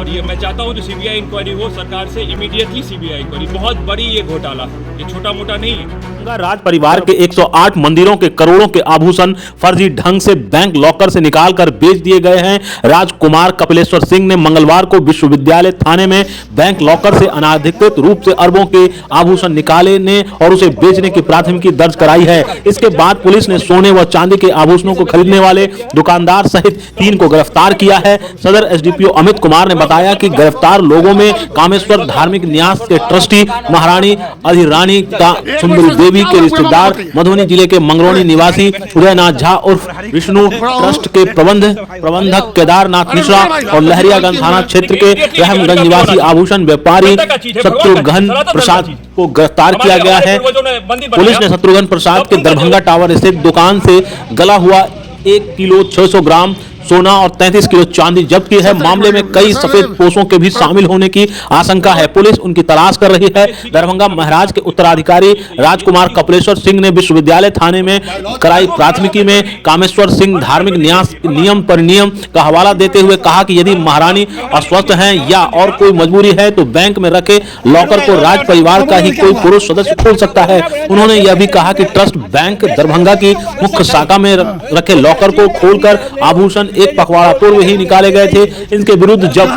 और ये मैं चाहता हूँ जो सीबीआई इंक्वायरी हो सरकार से, इमीडिएटली सीबीआई इंक्वायरी। बहुत बड़ी ये घोटाला, ये छोटा मोटा नहीं है। राज परिवार के 108 मंदिरों के करोड़ों के आभूषण फर्जी ढंग से बैंक लॉकर से निकालकर बेच दिए गए हैं। राजकुमार कपिलेश्वर सिंह ने मंगलवार को विश्वविद्यालय थाने में बैंक लॉकर से अनाधिकृत रूप से अरबों के आभूषण निकालने और उसे बेचने की प्राथमिकी दर्ज कराई है। इसके बाद पुलिस ने सोने व चांदी के आभूषणों को खरीदने वाले दुकानदार सहित 3 को गिरफ्तार किया है। सदर एसडीपीओ अमित कुमार ने बताया कि गिरफ्तार लोगों में कामेश्वर धार्मिक न्यास के ट्रस्टी महारानी अधिरानी का सुंदरी देवी के रिश्तेदार मधुबनी जिले के मंगरौनी निवासी उदयनाथ झा उर्फ विष्णु ट्रस्ट के प्रबंधक केदारनाथ मिश्रा और लहरियागंज थाना क्षेत्र के रहमगंज निवासी आभूषण व्यापारी शत्रुघ्न प्रसाद को गिरफ्तार किया गया है। पुलिस ने शत्रुघ्न प्रसाद के दरभंगा टावर स्थित दुकान से गला हुआ 1 किलो 600 ग्राम सोना और 33 किलो चांदी जब्त की है। मामले में कई सफेद पोशों के भी शामिल होने की आशंका है। पुलिस उनकी तलाश कर रही है। दरभंगा महाराज के उत्तराधिकारी राजकुमार कपिलेश्वर सिंह ने विश्वविद्यालय थाने में कराई प्राथमिकी में कामेश्वर सिंह धार्मिक न्यास नियम परिनियम का हवाला देते हुए कहा कि यदि महारानी अस्वस्थ हैं या और कोई मजबूरी है तो बैंक में रखे लॉकर को राज परिवार का ही कोई पुरुष सदस्य खोल सकता है। उन्होंने यह भी कहा कि ट्रस्ट बैंक दरभंगा की मुख्य शाखा में रखे लॉकर को खोलकर आभूषण एक पखवाड़ा पूर्व ही निकाले गए थे। इनके विरुद्ध जब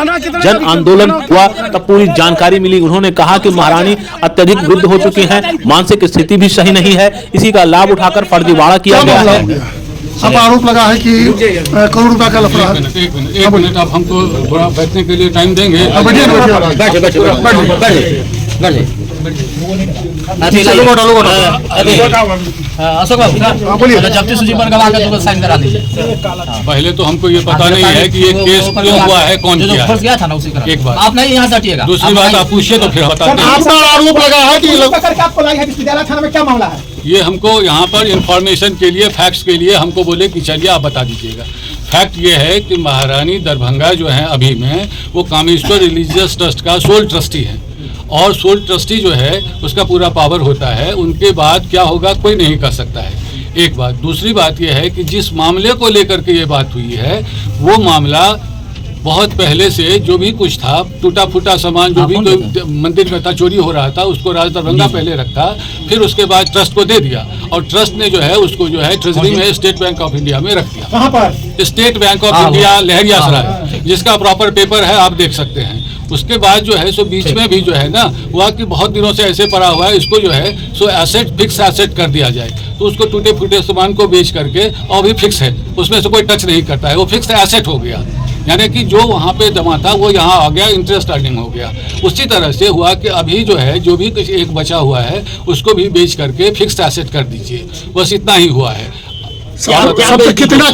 जन आंदोलन हुआ तब पूरी जानकारी मिली। उन्होंने कहा कि महारानी अत्यधिक वृद्ध हो चुकी हैं, मानसिक स्थिति भी सही नहीं है। इसी का लाभ उठाकर फर्जीवाड़ा किया गया है। अब आरोप लगा है कि करोड़ रुपए का लफड़ा है। एक मिनट आप हमको थोड़ा बैठने के लिए टाइम देंगे। पहले तो हमको ये पता नहीं है कि ये केस क्यों हुआ है, कौन किया था ना उसी का। एक बात आप नहीं यहाँ से हटिएगा, दूसरी बात आप पूछिए तो फिर बताते हैं। आपका आरोप लगा है कि आपको लगा है विश्वविद्यालय थाना में क्या मामला है? ये हमको यहाँ पर इंफॉर्मेशन के लिए, फैक्ट्स के लिए हमको बोले कि चलिए आप बता दीजिएगा। फैक्ट ये है कि महारानी दरभंगा जो है अभी में वो कामेश्वर रिलीजियस ट्रस्ट का सोल ट्रस्टी है और सोल ट्रस्टी जो है उसका पूरा पावर होता है। उनके बाद क्या होगा कोई नहीं कर सकता है, एक बात। दूसरी बात यह है कि जिस मामले को लेकर के ये बात हुई है वो मामला बहुत पहले से जो भी कुछ था, टूटा फूटा सामान जो भी कोई मंदिर में था, चोरी हो रहा था, उसको राज दरभंगा पहले रखा, फिर उसके बाद ट्रस्ट को दे दिया और ट्रस्ट ने जो है उसको जो है ट्रेजरी में स्टेट बैंक ऑफ इंडिया में रख दिया। कहाँ पर? State bank of India Laheriasarai, जिसका प्रॉपर पेपर है, आप देख सकते हैं। उसके बाद जो है सो बीच में भी जो है ना हुआ कि बहुत दिनों से ऐसे पड़ा हुआ है, इसको जो है सो एसेट, फिक्स एसेट कर दिया जाए। तो उसको टूटे फूटे सामान को बेच करके, और भी फिक्स है, उसमें से कोई टच नहीं करता है, वो फिक्स एसेट हो गया। यानी कि जो वहाँ पे जमा था वो यहाँ आ गया, इंटरेस्ट अर्निंग हो गया। उसी तरह से हुआ कि अभी जो है जो भी कुछ एक बचा हुआ है उसको भी बेच करके फिक्स्ड एसेट कर दीजिए, बस इतना ही हुआ है। कितना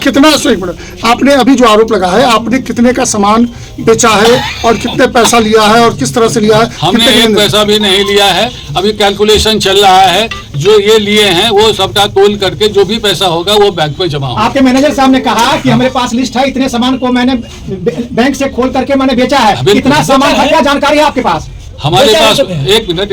आपने अभी जो आरोप लगा है, आपने कितने का सामान बेचा है और कितने पैसा लिया है और किस तरह से लिया है? हमने एक पैसा भी नहीं लिया है, अभी कैलकुलेशन चल रहा है। जो ये लिए हैं वो सबका तोल करके जो भी पैसा होगा वो बैंक में जमा होगा। आपके मैनेजर साहब ने कहा कि हमारे पास लिस्ट है, इतने सामान को मैंने बैंक से खोल करके मैंने बेचा है। कितना सामान है, क्या जानकारी है आपके पास? हमारे पास एक मिनट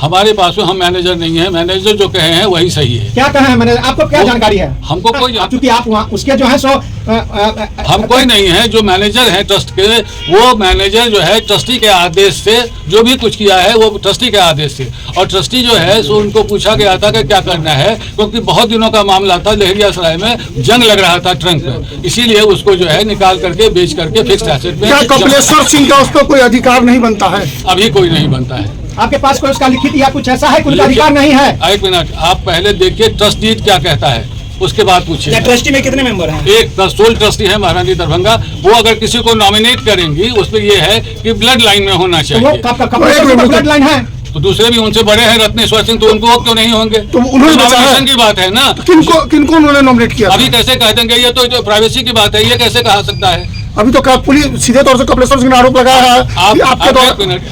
हमारे पास हम मैनेजर नहीं है, मैनेजर जो कहे हैं वही सही है। क्या कहे हैं मैनेजर? आपको क्या जानकारी है? हमको कोई, क्योंकि आप वहाँ उसके जो है सो हम कोई नहीं है। जो मैनेजर है ट्रस्ट के, वो मैनेजर जो है ट्रस्टी के आदेश से जो भी कुछ किया है वो ट्रस्टी के आदेश से, और ट्रस्टी जो है सो उनको पूछा गया था कि क्या करना है, क्योंकि बहुत दिनों का मामला था, लहरियासराय में जंग लग रहा था ट्रंक में, इसीलिए उसको जो है निकाल करके बेच करके फिक्स्ड एसेट में। कपिलेश्वर सिंह का उस पर कोई अधिकार नहीं बनता है? अभी कोई नहीं बनता है। आपके पास कोई उसका लिखित या कुछ ऐसा है, कोई अधिकार नहीं है? एक मिनट, आप पहले देखिए ट्रस्ट डीड क्या कहता है, उसके बाद पूछिए। ट्रस्टी में कितने मेंबर हैं? एक सोल ट्रस्टी है महारानी दरभंगा, वो अगर किसी को नॉमिनेट करेंगी उसमें ये है कि ब्लड लाइन में होना चाहिए। ब्लड लाइन है तो दूसरे भी उनसे बड़े हैं, रत्नेश्वर सिंह, तो उनको क्यों नहीं होंगे? तो उन्होंने नॉमिनेशन की बात है ना। किनको उन्होंने नॉमिनेट किया? अभी कैसे कह देंगे? ये तो प्राइवेसी की बात है, ये कैसे कहा सकता है? अभी तो पुलिस सीधे तौर से कपिलेश्वर सिंह ने आरोप लगाया है।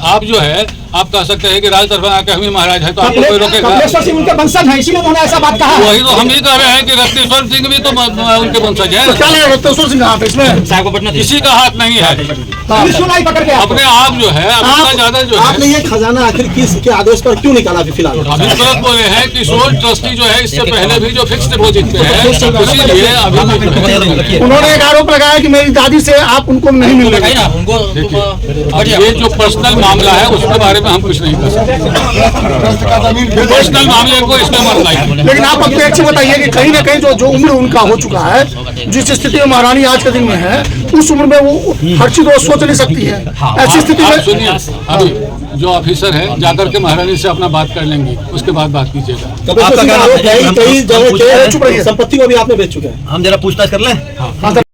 आप जो है आप कह सकते हैं कि राज दरभंगा के हम ही महाराज है, तो आपको कोई रोकेगा? कपिलेश्वर सिंह उनके वंशज हैं, इसीलिए उन्होंने ऐसा बात कहा। वही तो हम भी कह रहे हैं कि रत्नेश्वर सिंह भी तो उनके वंशज है। क्या लगा रत्नेश्वर सिंह हाथ इसमें? किसी का हाथ नहीं है, पुलिस क्यों नहीं पकड़ के अपने आप जो है अपना ज्यादा जो है। आपने ये खजाना आखिर किसके आदेश पर क्यों निकाला अभी फिलहाल? अभी तुरंत बोले हैं कि सोल ट्रस्टी जो है इससे पहले भी जो फिक्स डिपॉजिट पे है, इसीलिए अभी उन्होंने एक आरोप लगाया कि मेरी दादी से आप उनको नहीं मिल रहे। अब ये जो पर्सनल मामला है उसके बारे में हम कुछ नहीं कर सकते। पर्सनल मामले को इसमें मत लाइए। लेकिन आप अपेक्षा बताइए कि कहीं ना कहीं जो उम्र उनका हो चुका है, जिस स्थिति में महारानी आज के दिन में है, उस उम्र में वो हर चीज वो सोच नहीं सकती है। ऐसी स्थिति आप में सुनिए, अभी जो ऑफिसर है जाकर के महारानी से अपना बात कर लेंगे, उसके बाद बात कीजिएगा। कपिलेश्वर सिंह का आरोप है कि कई जगह चुप रहिए। के संपत्ति को भी आपने बेच चुके हैं। हम जरा पूछताछ कर लें।